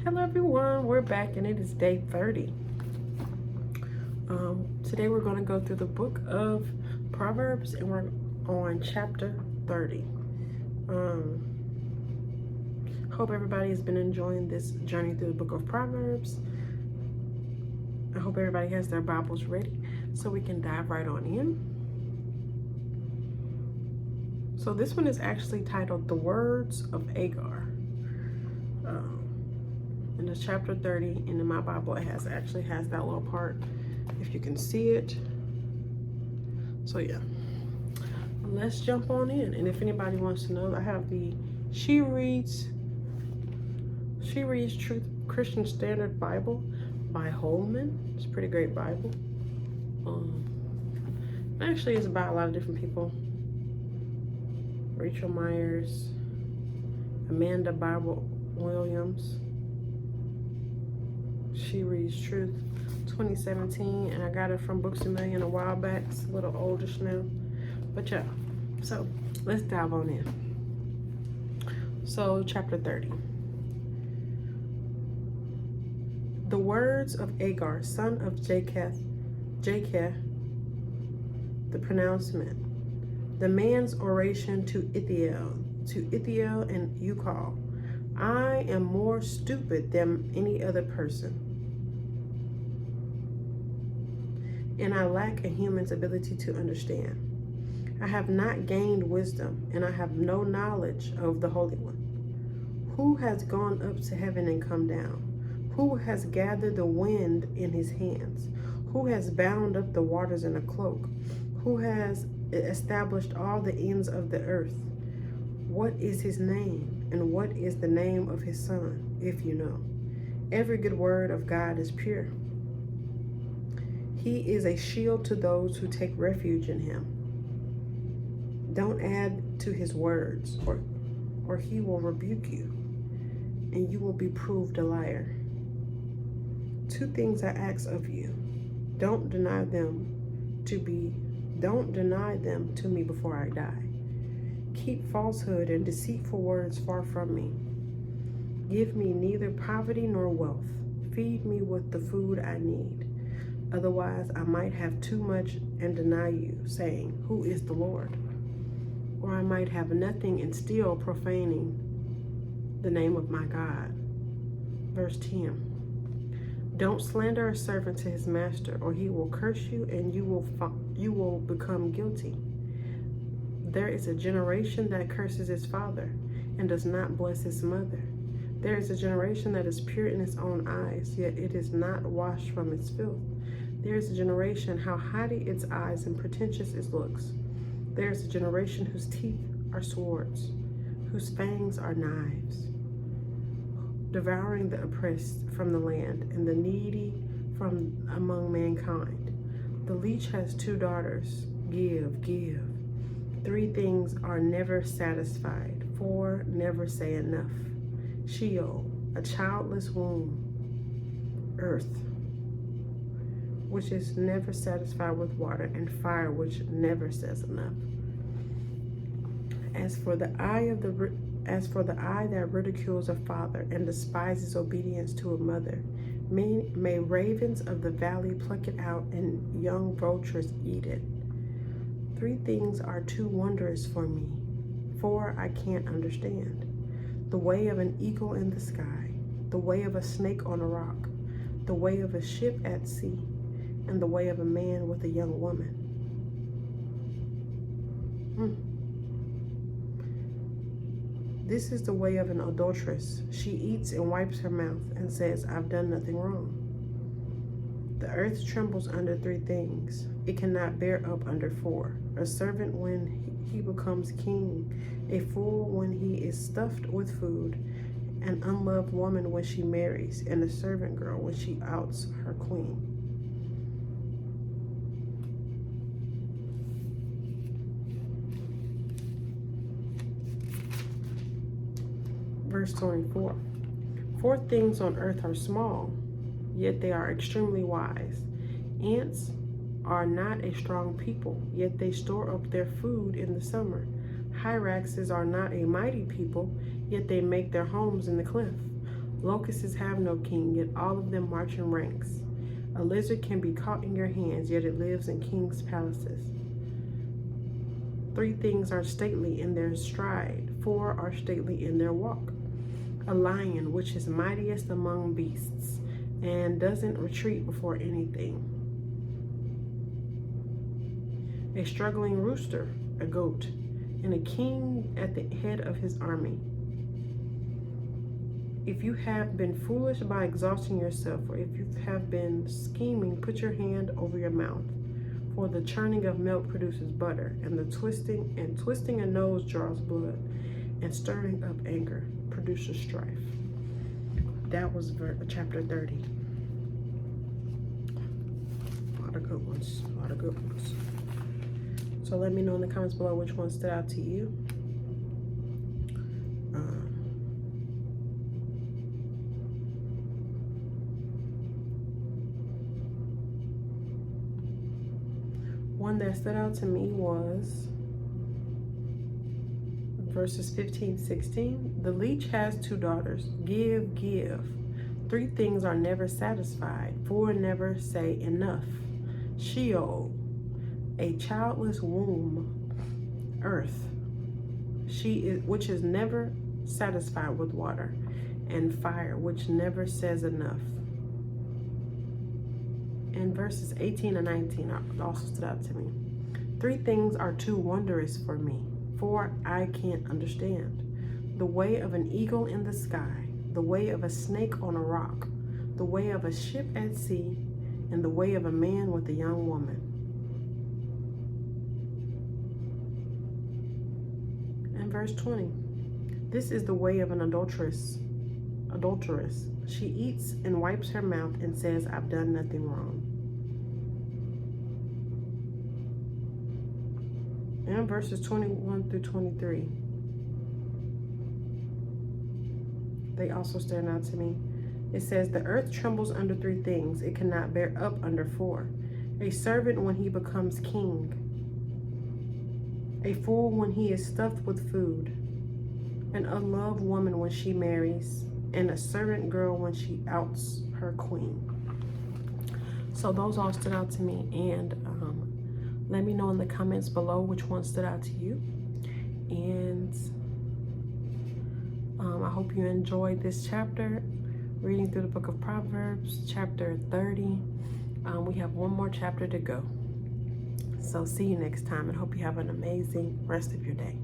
Hello everyone, we're back and it is day 30. Today we're going to go through the book of Proverbs and we're on chapter 30. Hope everybody has been enjoying this journey through the book of Proverbs. I hope everybody has their Bibles ready so we can dive right on in. So this one is actually titled The Words of Agar. And it's chapter 30, and in my Bible it actually has that little part, if you can see it. So yeah, let's jump on in. And if anybody wants to know, I have the She Reads Truth Christian Standard Bible by Holman. It's a pretty great Bible. Actually, it's about a lot of different people. Rachel Myers, Amanda Bible Williams. She Reads Truth 2017, and I got it from Books a Million a while back. It's a little oldish now, but yeah. So let's dive on in. So chapter 30. The words of Agar, son of Jacob, the pronouncement. The man's oration to Ithiel and Ucal. I am more stupid than any other person, and I lack a human's ability to understand. I have not gained wisdom, and I have no knowledge of the Holy One. Who has gone up to heaven and come down? Who has gathered the wind in his hands? Who has bound up the waters in a cloak? Who has established all the ends of the earth? What is his name, and what is the name of his son, if you know? Every good word of God is pure. He is a shield to those who take refuge in him. Don't add to his words, or he will rebuke you, and you will be proved a liar. 2 things I ask of you. Don't deny them to me before I die. Keep falsehood and deceitful words far from me. Give me neither poverty nor wealth. Feed me with the food I need. Otherwise, I might have too much and deny you, saying, who is the Lord? Or I might have nothing and still profaning the name of my God. Verse 10. Don't slander a servant to his master, or he will curse you and you will become guilty. There is a generation that curses his father and does not bless his mother. There is a generation that is pure in its own eyes, yet it is not washed from its filth. There is a generation how haughty its eyes and pretentious its looks. There is a generation whose teeth are swords, whose fangs are knives, devouring the oppressed from the land and the needy from among mankind. The leech has 2 daughters. Give. 3 things are never satisfied. 4 never say enough. Sheol, a childless womb. Earth, which is never satisfied with water, and fire, which never says enough. As for the eye that ridicules a father and despises obedience to a mother, may ravens of the valley pluck it out and young vultures eat it. 3 things are too wondrous for me, 4 I can't understand. The way of an eagle in the sky, the way of a snake on a rock, the way of a ship at sea, and the way of a man with a young woman. This is the way of an adulteress. She eats and wipes her mouth and says, I've done nothing wrong. The earth trembles under 3 things. It cannot bear up under 4. A servant when he becomes king, a fool when he is stuffed with food, an unloved woman when she marries, and a servant girl when she outs her queen. Verse 24. 4 things on earth are small, yet they are extremely wise. Ants are not a strong people, yet they store up their food in the summer. Hyraxes are not a mighty people, yet they make their homes in the cliff. Locusts have no king, yet all of them march in ranks. A lizard can be caught in your hands, yet it lives in kings' palaces. 3 things are stately in their stride, 4 are stately in their walk. A lion, which is mightiest among beasts, and doesn't retreat before anything. A struggling rooster, a goat, and a king at the head of his army. If you have been foolish by exhausting yourself, or if you have been scheming, put your hand over your mouth. For the churning of milk produces butter, and the twisting a nose draws blood, and stirring up anger produces strife. That was chapter 30. A lot of good ones. A lot of good ones. So let me know in the comments below which one stood out to you. One that stood out to me was verses 15-16. The leech has 2 daughters. Give, give. 3 things are never satisfied. 4 never say enough. Sheol, a childless womb. Earth, which is never satisfied with water. And fire, which never says enough. And verses 18 and 19 also stood out to me. 3 things are too wondrous for me, 4 I can't understand. The way of an eagle in the sky, the way of a snake on a rock, the way of a ship at sea, and the way of a man with a young woman. And verse 20. This is the way of an adulteress. She eats and wipes her mouth and says, I've done nothing wrong. And verses 21-23. They also stand out to me. It says, the earth trembles under 3 things. It cannot bear up under 4. A servant when he becomes king. A fool when he is stuffed with food. An unloved woman when she marries. And a servant girl when she outs her queen. So those all stood out to me. And let me know in the comments below which one stood out to you. And I hope you enjoyed this chapter, reading through the Book of Proverbs, chapter 30. We have 1 more chapter to go. So see you next time, and hope you have an amazing rest of your day.